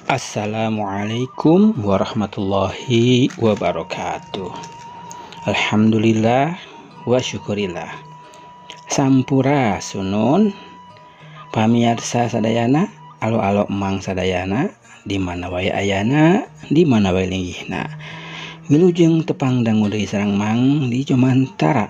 Assalamualaikum warahmatullahi wabarakatuh. Alhamdulillah wa syukurillah. Sampura sunun pamirsa sadayana, alo emang sadayana, di mana wae ayana, di mana wae linggihna. Wilujeng tepang dangu deui sareng mang di Jomantara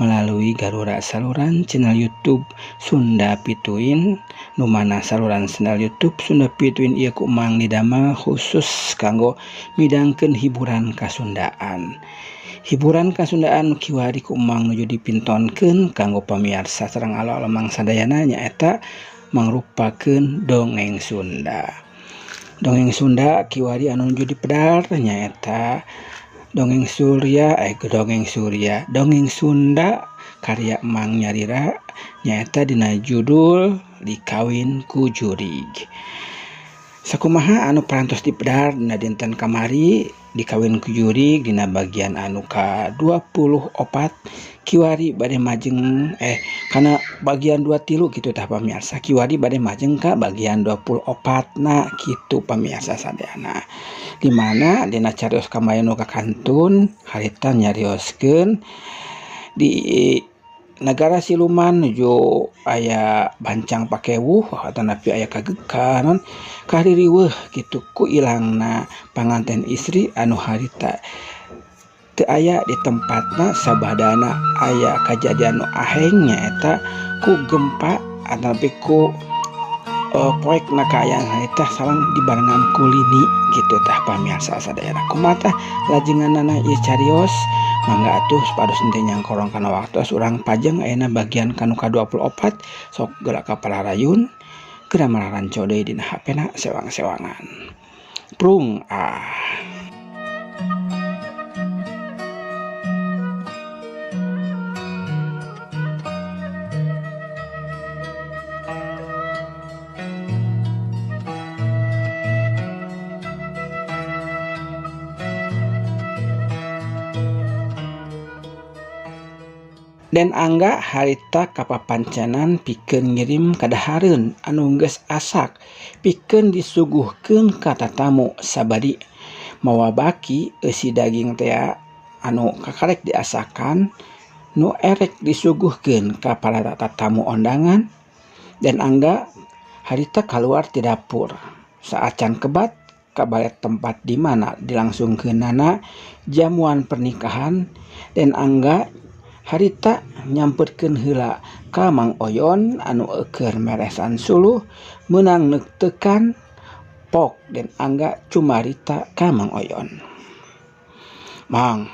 melalui Garura saluran channel YouTube Sunda Pituin, nu mana saluran channel YouTube Sunda Pituin ieu ku mang didamel khusus kanggo midangkeun hiburan Kasundaan. Hiburan Kasundaan kiwari ku mang nuju dipintonkeun kanggo pamirsa sareng alo mang sadayana nyaeta mangrupakeun dongeng Sunda. Dongeng Sunda kiwari anu nuju dipedar nyaeta Dongeng Sunda karya Mang Nyarira nyaeta dina judul Dikawin ku Jurig. Sakumaha anu parantos dipedar dina dinten kamari Dikawin ku Jurig dina bagian anu ka-24 kiwari bade majeng kana bagian 23 kitu tah pamirsa, kiwari bade majeng ka bagian 24 na kitu pamirsa sadayana. Di mana dina carios kamayana kakantun harita nyarioskeun di negara siluman nuju aya bancang pakewuh atanapi aya kagekan kahaririweuh kitu ku ilangna panganten istri anu harita teu aya di tempatna sabadana aya kajadian nu aheng nyaeta ku gempa atanapi ku poek na kaayaan harita sareng dibarengan kulini gitu tah pamirsa sadayana. Kumaha lajenganna ieu carios mangga atuh supados henteu nyangkorong kana waktos urang pajeng ayeuna bagian kanu ka-24 sok geura kapalarayun geura mararanco deui dina hapena sewang-sewangan. Prung Dan angga harita kapapancenan pikeun ngirim kadahareun anu geus asak pikeun disuguhkeun ka tatamu sabadi mawa baki eusi daging teh anu kakarek diasakan nu erek disuguhkeun ka para tatamu undangan. Dan angga harita kaluar ti dapur saacan kebat ka balet tempat di mana dilangsungkeunana jamuan pernikahan. Dan angga harita nyamperkeun heula ka Mang Oyon anu keur meresan suluh meunang neuktekan pok. Dan angga cumarita ka Mang Oyon, "Mang,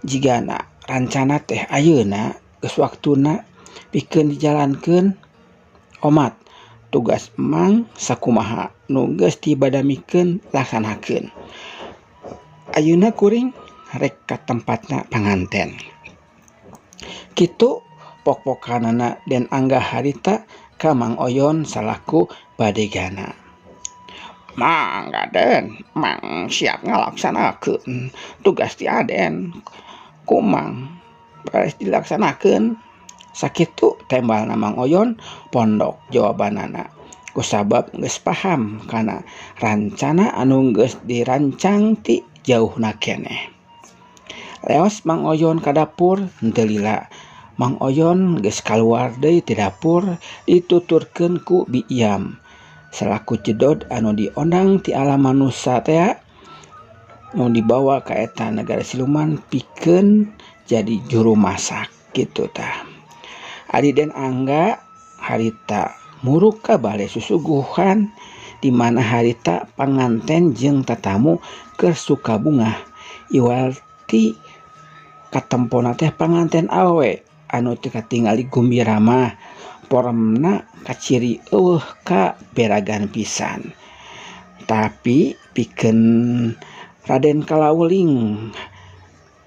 jigana rancana teh ayeuna geus waktuna pikeun dijalankeun. Omat tugas Mang sakumaha nu geus dibadamikeun laksanakeun. Ayeuna kuring rek ka tempatna panganten." Kitu pok-pokanana. Dan angga harita ka Mang Oyon salaku badegana, "Mangga Den, Mang siap ngalaksanakeun tugas ti Aden. Kumang beres dilaksanakeun." Sakitu tembalna Mang Oyon pondok jawabanana kusabab geus paham kana rancana anu geus dirancang ti jauhna keneh. Leos Mang Oyon ka dapur henteu lila Mang Oyon geus kaluar deui ti dapur dituturkeun ku Bi Iam selaku jedod anu diondang ti alam manusia teh nu dibawa ka eta negara siluman pikeun jadi juru masak kitu tah. Ari Den angga harita murug ka bale susuguhan di mana harita panganten jeung tatamu keur suka bunga iwal ti katempona teh panganten awewe anu teu katingali gumbira mah poremna kaciri eueuh ka beragan pisan. Tapi pikeun Raden Kalawuling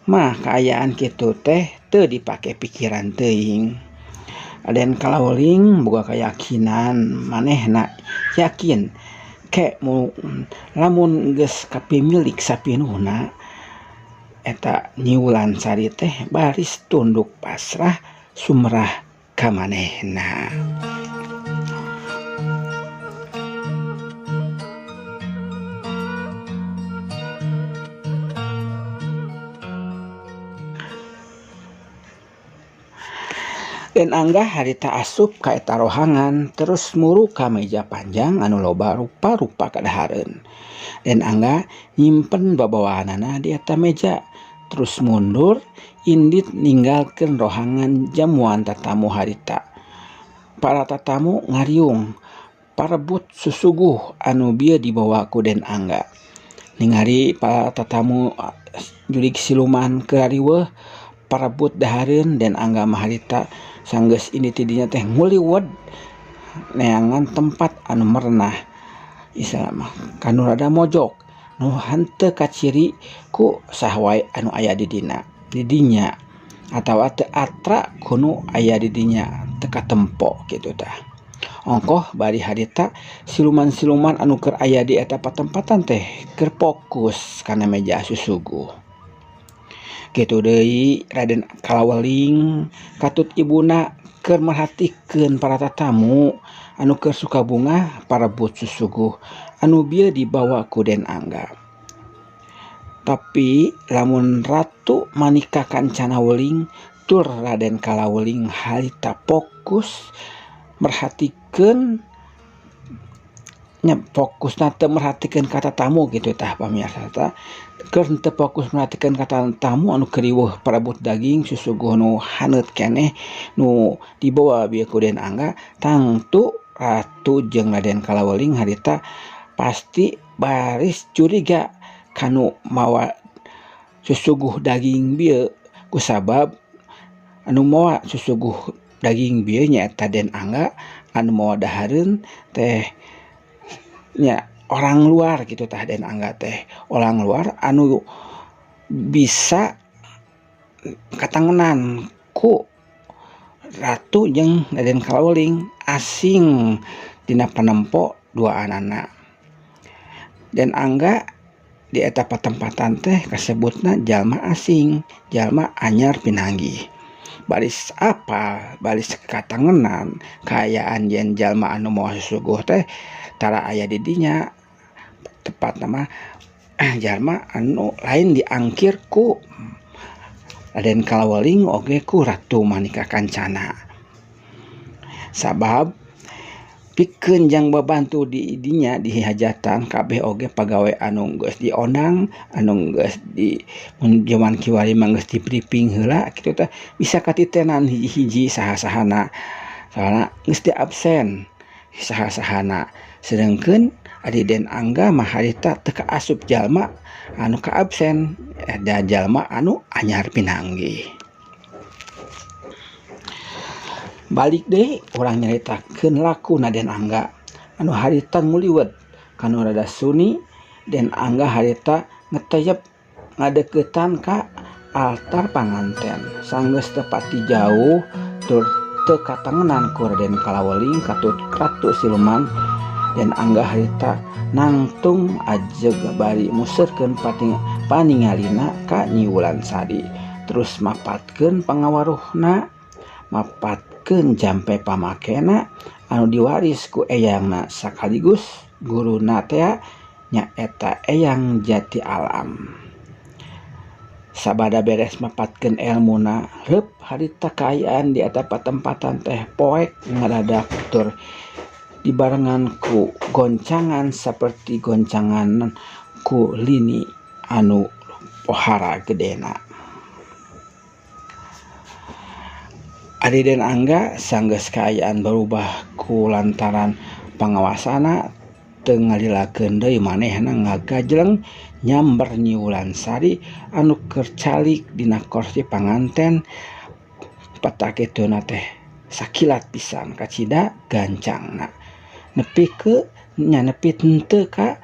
mah kaayaan kitu teh teu dipake pikiran teuing. Raden Kalawuling boga keyakinan manehna yakin ke lamun geus kapimilik sapinuhna eta Nyiwulan Sari teh baris tunduk pasrah sumrah ka manehna. Den Angga harita asup ka eta rohangan terus muru ka meja panjang anu loba rupa-rupa kadahareun. Den Angga nyimpen babawaanana di eta meja terus mundur indit ninggalkeun rohangan jamuan tatamu harita. Para tatamu ngariung parebut susuguh anu bieu dibawa ku Den Angga. Ningali para tatamu jurig siluman keurariweuh parebut dahareun Den Angga mah harita sanggeus ini tidinya teh nguliwed neangan tempat anu merenah istilna mah kanu rada mojok nu henteu kaciri ku saha anu aya di dinya atawa teu atra kunu aya di dinya teu katempo kitu tah. Ongkoh bari harita siluman-siluman anu keur aya di eta patempatan teh keur fokus kana meja susuguh. Kitu deui Raden Kalaweling katut ibuna keur merhatikeun para tatamu anu keur suka bunga parebut susuguh anu bieu dibawa ku Den Angga. Tapi lamun Ratu Manika Kancana Weling tur Raden Kalaweling harita fokus merhatikeun fokusna teu merhatikeun ka tatamu gitu tah pamirsa tah. Keur teu fokus merhatikeun ka tamu anu keriweuh parebut daging susuguh nu haneut keneh nu dibawa bieu ku Den Angga, tangtu Ratu jeung Raden Kalaweling harita pasti baris curiga kanu mawa susuguh daging bieu kusabab anu mawa susuguh daging bieu nyaeta Den Angga, anu mawa dahareun teh nya orang luar gitu tah. Den Angga teh orang luar anu bisa katangenan ku Ratu jeung Raden Kalaweling asing dina panempo dua anana. Den Angga di eta patempatan teh kasebutna jalma asing, jalma anyar pinanggih. Baris apa, baris katangenan kaayaan yen jalma anu moal susuguh teh tara aya di dinya. Tepat nama jalma anu lain diangkir ku Raden Kalaweling oge ku Ratu Manika Kancana. Sabab pikeun jang babantu di dinya di hajatan kabeh oge pagawe anu geus diondang, anu geus di zaman kiwari mah geus di briefing heula kitu teh bisa katitenan hiji-hiji saha-sahana. Soalna geus di absen saha-sahana. Sedengkeun Adi Den Angga mah harita teu kaasup jalma anu ka absen, ada jalma anu anyar pinanggih. Balik deui urang nyaritakeun lakuna Den Angga anu harita nguliwed kanu rada suni. Den Angga harita ngeteyep ngadeuketan ka altar panganten sanggeus teu pati jauh tur teu katangenan ku Raden Kalaweling katut Ratu Siluman. Den Angga harita nangtung ajeg bari museurkeun paningalina ka Nyi Wulansari terus mapatkeun pangawaruhna, mapatkeun jampe pamakena anu diwaris ku eyangna sakaligus guruna teh nyaeta Eyang Jati Alam. Sabada beres mapatkeun elmuna reup harita kaayaan di eta patempatan teh poek ngaradak tur dibarengan ku goncangan saperti goncangan ku lini anu pohara gedena. Adi Den Angga sanggeus kaayaan berubah ku lantaran pangawasana teu ngalilakeun deui manehna ngagajleng nyamber Nyi Wulansari anu keur calik dina kursi panganten. Pataketuna teh sakilat pisan kacida gancangna nepi ke nepi henteu ka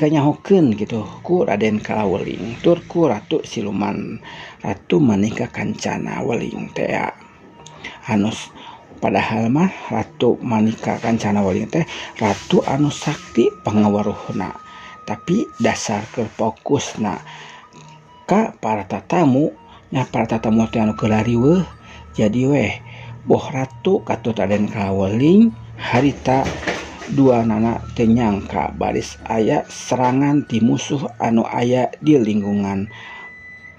nyahokeun gitu ku Raden Kalaweling tur ku Ratu Siluman, Ratu Manika Kancana Weling teh anus. Padahal mah Ratu Manika Kancana Weling teh ratu anu sakti pangawaruhna, tapi dasar keur fokusna ka para tatamu nya para tatamu teh anu keulariweuh. Jadi weh boh Ratu katut Raden Kalaweling harita dua nana teu nyangka baris aya serangan ti musuh anu aya di lingkungan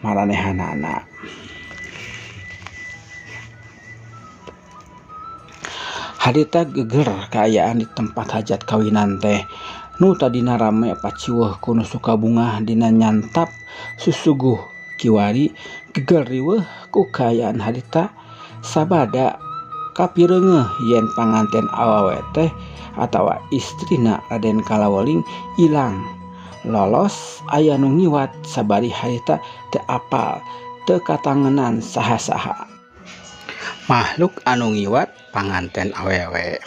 maranehanana. Harita geger kaayaan di tempat hajat kawinan teh. Nu tadina rame paciweuh ku nu suka bunga dina nyantap susuguh kiwari geger riweuh ku kaayaan harita sabada kapireungeuh yen panganten awewe teh atawa istrina Raden Kalaweling ilang lolos aya nu ngiwat sabari harita teu apal teu katangenan saha-saha makhluk anu ngiwat panganten awewe.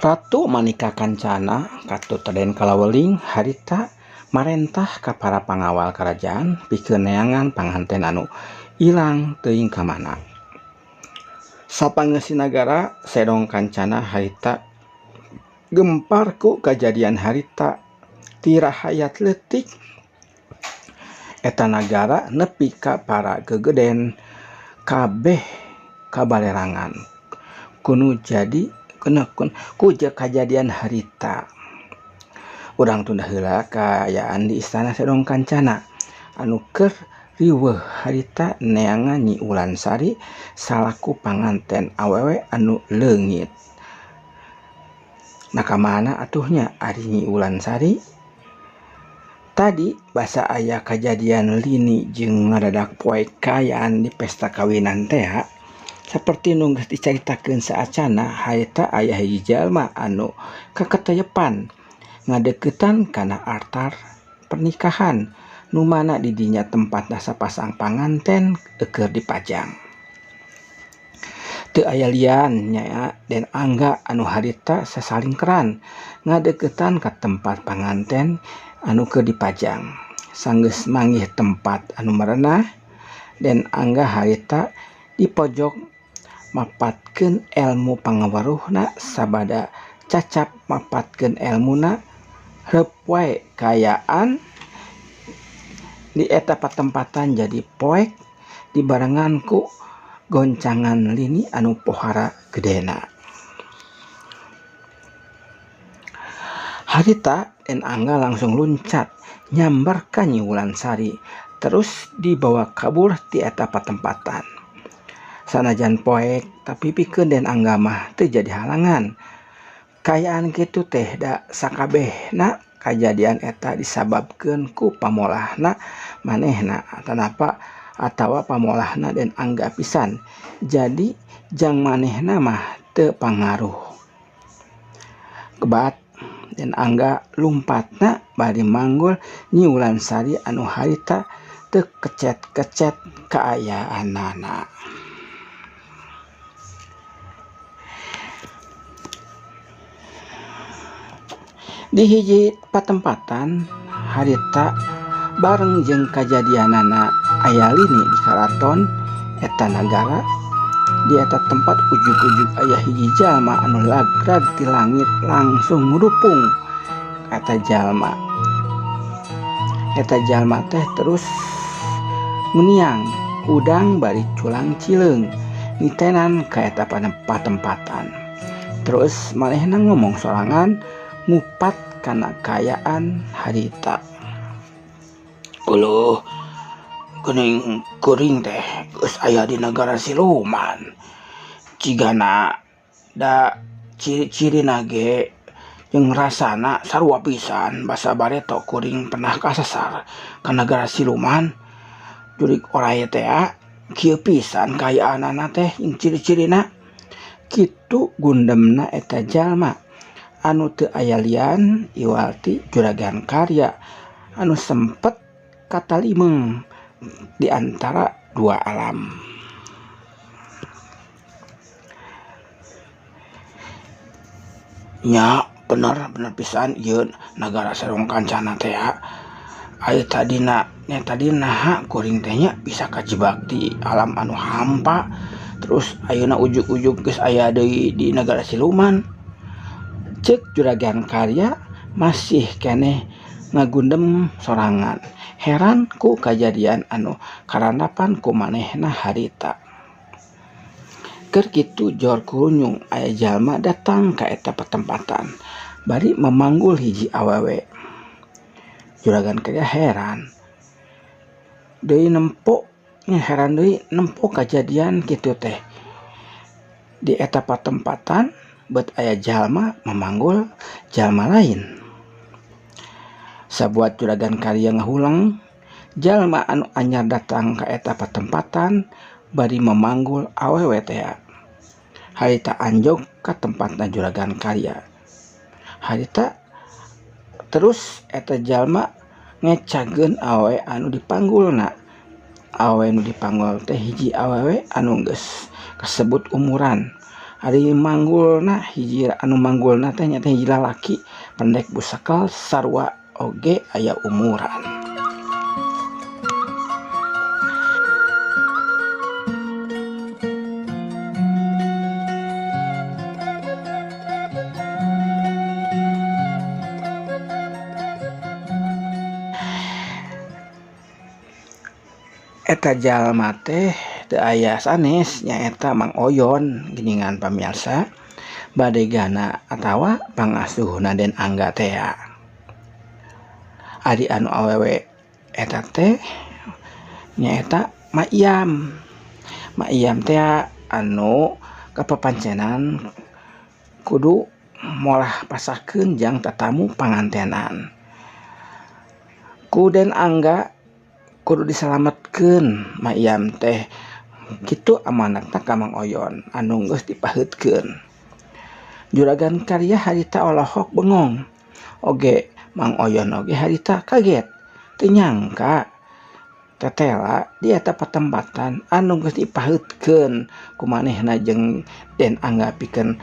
Ratu Manika Kancana katut Raden Kalaweling harita marentah ka para pangawal kerajaan pikeun neangan panganten anu ilang teuing ka mana. Sapangeussi nagara Sedong Kancana harita gempar ku kajadian harita ti rahayat leutik eta nagara nepi ka para gegeden kabeh kabalerangan kuno jadi ku kajadian harita. Urang tunda heula kaayaan di istana Sedong Kancana anu keur riweuh harita neangan Nyi Ulansari salaku panganten awewe anu leungit. Nah kamana atuhnya ari Nyi Ulansari? Tadi basa aya kajadian lini jeung ngadadak poe kaayaan di pesta kawinan teh seperti nu geus dicaritakeun saacana harita aya hiji jalma anu kaketeyepan ngadeuketan kana altar pernikahan nu mana di dinya tempatna sapasang panganten keur dipajang. Teu aya lian nya Den Angga anu harita sasalingkeran ngadeuketan ka tempat panganten anu keur dipajang. Sanggeus manggih tempat anu marenah Den Angga harita di pojok mapatkeun elmu pangawaruhna sabada cacap mapatkeun elmuna reup wae kaayaan di eta patempatan jadi poek dibarengan ku goncangan lini anu pohara gedena. Harita Den Angga langsung luncat nyambar ka Nyi Ulansari terus dibawa kabur ti eta patempatan. Sanajan poek tapi pikeun Den Angga mah teu jadi halangan. Kaayaan kitu teh da sakabehna kajadian eta disababkeun ku pamolahna manehna tanapa atawa pamolahna Den Angga pisan. Jadi jang manehna mah teu pangaruh. Kebat Den Angga lumpatna bari manggul Nyi Ulansari anu harita teu kecet-kecet kaayaanana. Di hiji patempatan harita bareng jeung kajadianana aya lini di karaton eta nagara. Di eta tempat ujug-ujug aya hiji jalma anu lagrag ti langit langsung ngurupung eta jalma. Eta jalma teh terus muniang udang bari culang cileung nitenan ka eta patempatan. Terus manehna ngomong sorangan ngupat kana kaayaan harita. Uluh geuning kuring teh geus aya di nagara siluman. Cigana da ciri-cirina ge jeung rasana sarua pisan basa bareto kuring pernah kasasar ka nagara siluman. Jurig oraye teh kieu pisan kaayaanana teh jeung ciri-cirina. Kitu gundemna eta jalma anu teu aya lian iwalti juragan karya anu sempet katalimeng di antara dua alam. Nya bener pisan ieu nagara sareng kancana teh aya tadina naha kuring teh nya bisa kajebak di alam anu hampa, terus ayeuna ujug-ujug geus aya deui di negara siluman. Ceuk Juragan Karya masih keneh ngagundem sorangan, heran ku kajadian anu karandapan ku manehna harita. Keur kitu jor kurunyung aya jalma datang ka eta patempatan bari memanggul hiji awewe. Juragan Karya heran deui nempo kajadian kitu teh. Di eta patempatan bet aya jalma memanggul jalma lain. Sabuat Juragan Karya ngahulang, jalma anu anyar datang ka eta patempatan bari memanggul awewe teh. Harita anjog ka tempatna Juragan Karya. Harita terus eta jalma ngecageun awewe anu dipanggulna. Awewe anu dipanggul teh hiji awewe anu geus kasebut umuran. Ari manggulna hiji anu manggulna teh nya hiji lalaki pendek busakel sarua oge aya umuran. Eta jalma teh teu aya sanes nyaeta Mang Oyon geuningan pamirsa, badegana atawa pangasuhna Den Angga teh. Ari anu awewe eta teh nyaeta Mak Iyam. Mak Iyam teh anu kapapancenan kudu molah pasahkeun jang tatamu pangantenan. Ku Den Angga kudu disalametkeun Mak Iyam teh. Kitu amanatna ka Mang Oyon anu geus dipaheutkeun. Juragan Karya harita olohok bengong. Oge Mang Oyon oge harita kaget. Teu nyangka tetela di eta patempatan anu geus dipaheutkeun ku manehna jeung Den Angga pikeun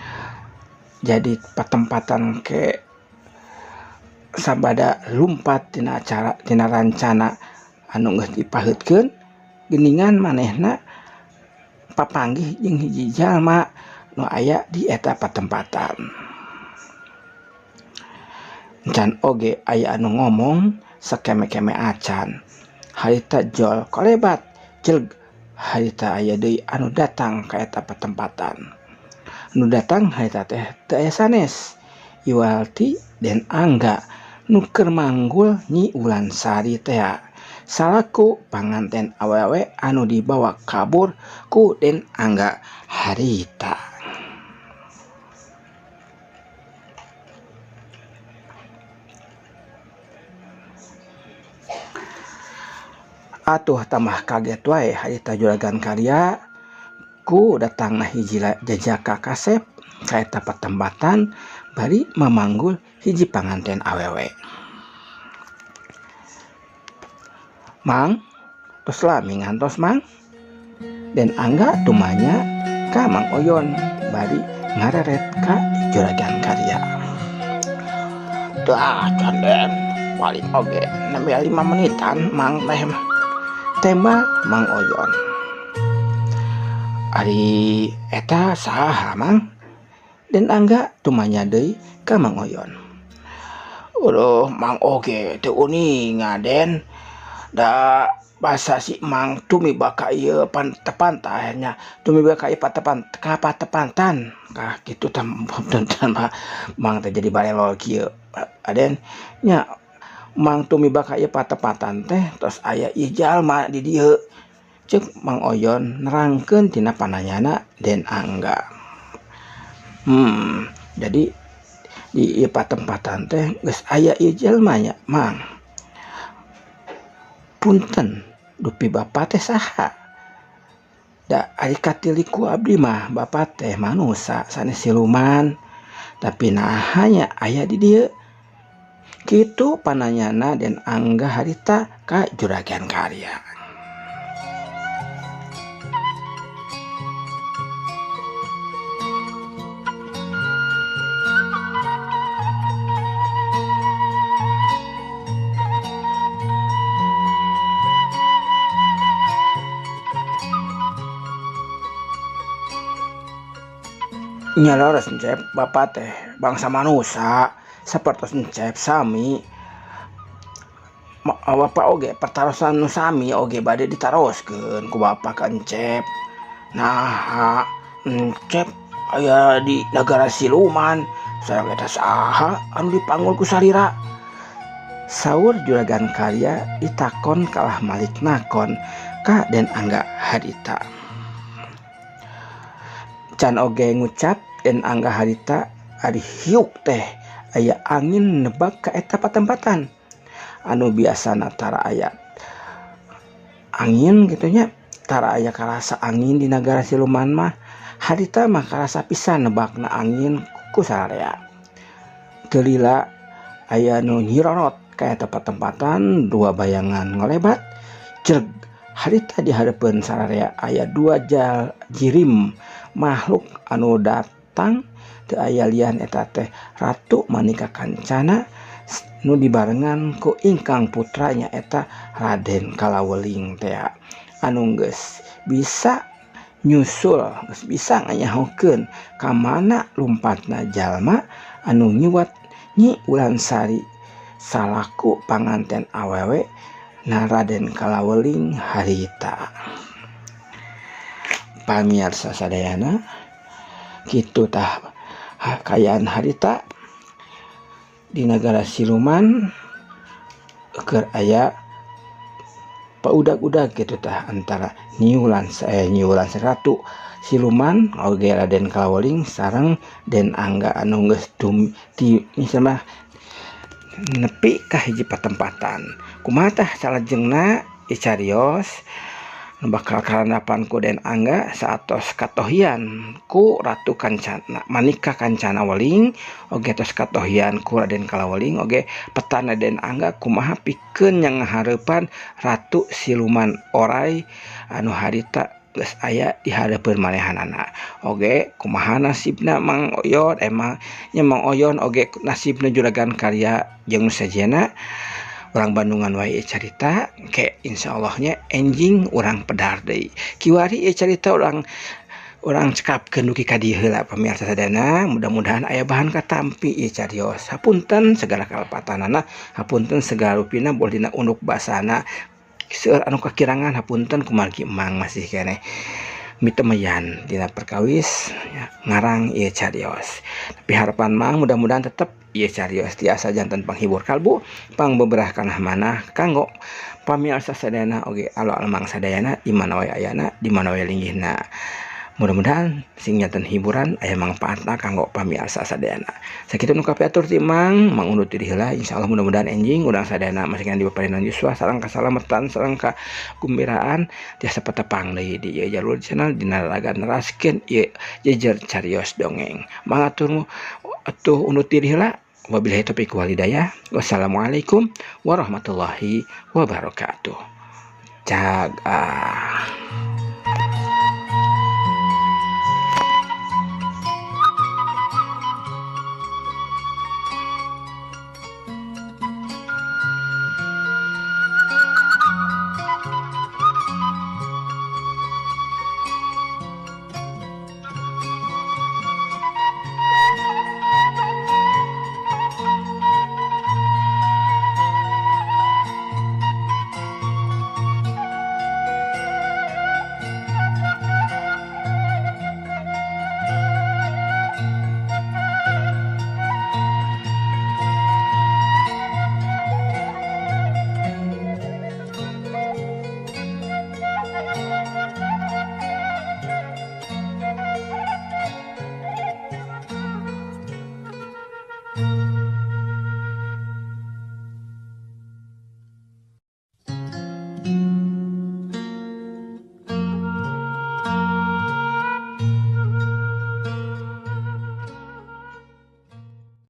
jadi patempatan ke sabada lumpat tina rancana anu geus dipaheutkeun geuningan manehna papanggih jeung hiji jalma nu aya di eta patempatan. Can oge aya anu ngomong sakeme-keme acan. Harita jol kolebat ceug harita aya deui anu datang ka eta patempatan. Nu datang harita teh teu aya sanes iwalti Den Angga nu keur manggul Nyi Ulansari teh salaku panganten awewe anu dibawa kabur ku Den Angga harita. Atuh tambah kaget wae harita Juragan Karya ku datangna hiji jajaka kasep ka eta patempatan bari memanggul hiji panganten awewe. Mang, tos lami ngantos Mang. Den Angga tumanya ka Mang Oyon bari ngareret ka Juragan Karya. Dah canden paling oge nembe 5 menitan Mang teh tema Mang Oyon. Ari eta saha Mang? Den Angga tumanya deui ka Mang Oyon. Uduh Mang oge teu uninga Den. Da basa si Mang tumiba ka ieu pantepan nya tumiba ka ieu patepatan kah kitu tah Mang teh jadi balelol kieu Aden nya Mang tumiba ka ieu patepatan teh tos aya ieu jalma di dieu ceuk Mang Oyon nerangkeun tina pananyana Den Angga. Jadi di ieu patempatan teh geus aya ieu jalma nya Mang. Punten dupi bapa teh saha? Da ari katiliku abdi mah bapa teh manusia sanes siluman tapi nahanya aya di dieu. Kitu pananyana Den Angga harita ka Juragan Karya. Nyalaras encep bapak teh bangsa manusia sapertos encep sami bapak oge pertarosan nu sami oge bade ditaroskeun ku bapak ka encep. Nah encep aya di negara siluman sareng eta saha anu dipanggul ku salira, saur juragan karya ditakon kalah malik nakon ka Den Angga Hadita. Can oge ngucap Den Angga Hadita ari hiuk teh aya angin nebak ka eta patempatan anu biasana tara aya angin gitunya, tara aya karasa angin di negara siluman mah Hadita mah karasa pisan nebakna angin ku sararea. Teu lila aya nu nyironot ka eta patempatan dua bayangan ngolebat jeg Hadita di hareupeun sararea aya dua jirim makhluk anu datang teu aya lian eta teh Ratu Manika Kancana nu dibarengan ku ingkang putranya eta Raden Kalaweling teh anu geus bisa nyusul geus bisa nganyahokeun ka mana lumpatna jalma anu nyiwat Nyi Ulansari salaku panganten awewe na Raden Kalaweling Harita. Pamirsa sadayana kitu tah kayaan Harita di negara siluman keur aya paudag-udag gitu tah antara Nyi Ulansari Ratu siluman oge Raden Kalaweling sareng Den Angga anu geus misalnya nepi ka hiji patempatan. Kumaha tah salajengna dicarios nu bakal karandapan ku Den Angga saatos katohian ku Ratu Kancana Manika Kancana Weling oge tos katohian ku Raden Kalaweling oge petana Den Angga kumaha pikeun nyangahareupan Ratu Siluman Oray anu harita geus aya di hareupeun manehanana. Oge kumaha nasibna Mang Oyon emang nya Mang Oyon oge nasibna juragan karya jeung nu sajena urang Bandungan wae carita ke insyaallah-nya enjing urang pedar deui. Kiwari carita urang cekapkeun dugi ka dieu heula pamirsa sadayana, mudah-mudahan aya bahan katampi ieu carios. Hapunten segala kalepatanana, hapunten segala rupina boleh dina unduk basana. Seueur anu kakirangan hapunten kumargi emang masih keneh mitemeyan dina perkawis ya, ngarang ieu carios. Tapi harapan mang mudah-mudahan tetep ieu carios tiasa janten panghibur kalbu pangbeberah kana manah kanggo pamirsa sadayana oge alo-alo mang sadayana di mana wae ayana di mana wae linggihna. Mudah-mudahan sing nyaten hiburan aya mangpaatna kanggo pamirsa sadayana. Sakitu nu kapiatur ti Mang undur diri heula insyaallah mudah-mudahan enjing urang sadayana masingna dipaparingan yuswa sareng kasalamatan sareng kagembiraan tiasa patepang deui di ieu jalur channel dina ragana neraskeun ieu jejer carios dongeng. Mangatur atuh undur diri heula. Wabillahi taufiq wal hidayah. Wassalamualaikum warahmatullahi wabarakatuh. Jaga.